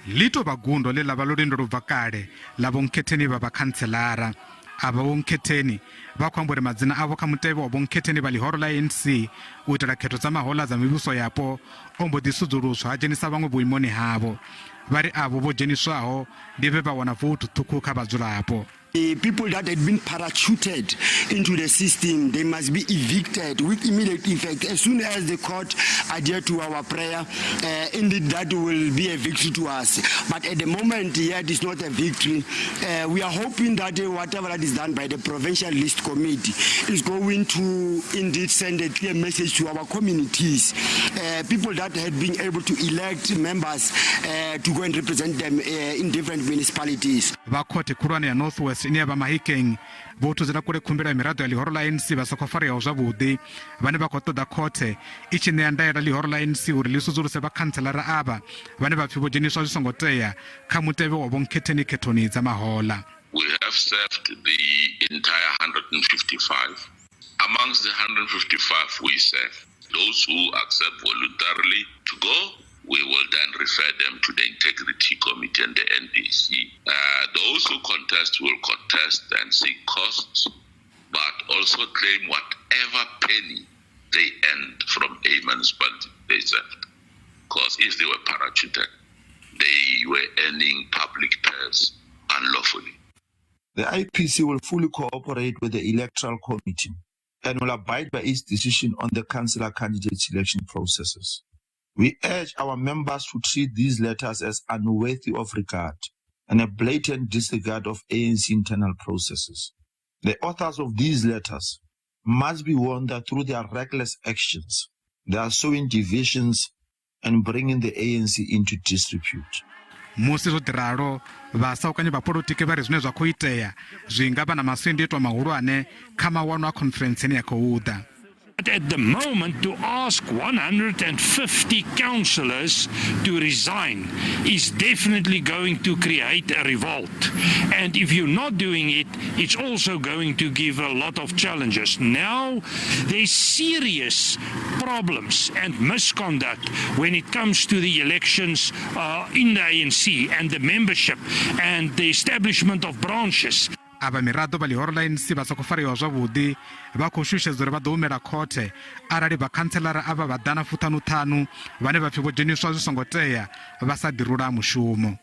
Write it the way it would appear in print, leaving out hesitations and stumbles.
lito bagundo le lava lorindo ro vakale la vhankhantselara va vhakhantselara ava vhankhantselara va khwambure madzina avo kha mutevhe wa vhankhantselara va lihoro la ANC u itela khetho dza mahola dza misvhuso yapo ombo ḓi sudzuluswa ha dzhenisa vhaṅwe vhuimoni havho vari avo vo dzheniswaho ndi vhe vha wana vouthu ṱhukhu kha vhadzulapo. The people that had been parachuted into the system, they must be evicted with immediate effect. As soon as the court adhere to our prayer, indeed that will be a victory to us. But at the moment, yet it's not a victory. We are hoping that whatever that is done by the Provincial List Committee is going to indeed send a clear message to our communities. People that had been able to elect members to go and represent them in different municipalities. Vakhoti khulwane ya Northwest ine ya vha Mahikeng vothu dzina kule khumbela mirado ya lihoro la ANC vha soko fariwa zwavhuḓi vhane vha khou ṱoḓa khothe i tshi ṋea ndaela lihoro la ANC uri ḽi sudzuluse vhakhantselara ava vhane vha pfi vho dzheniswa zwi songo tea kha mutevhe wa vhankhantselara khethoni dza mahola. We have served the entire 155. Amongst the 155 we serve, those who accept voluntarily to go, we will then refer them to the Integrity Committee and the NDC. Those who contest will contest and seek costs, but also claim whatever penny they earned from a municipality they served. Because if they were parachuted, they were earning public purse unlawfully. The IPC will fully cooperate with the Electoral Committee and will abide by its decision on the councillor candidate selection processes. We urge our members to treat these letters as unworthy of regard and a blatant disregard of ANC internal processes. The authors of these letters must be warned that through their reckless actions, they are sowing divisions and bringing the ANC into disrepute. Musi zwo ḓiralo vhasaukanye vha polotiki vha ri zwine zwa khou itea zwi nga vha na masiandaitwa mahulwane kha mawanwa a conference ya khou ḓa. At the moment, to ask 150 councillors to resign is definitely going to create a revolt. And if you're not doing it, it's also going to give a lot of challenges. Now, there's serious problems and misconduct when it comes to the elections in the ANC and the membership and the establishment of branches. Ava mirado va lihoro la ANC va soko fariwa zwavhuḓi vha khou shushedza uri vha ḓo humela khothe arali vhakhantselara ava vha ḓana fuṱhanuṱhanu vhane vha pfi vho dzheniswa zwi songo tea vha sa ḓirula mushumo.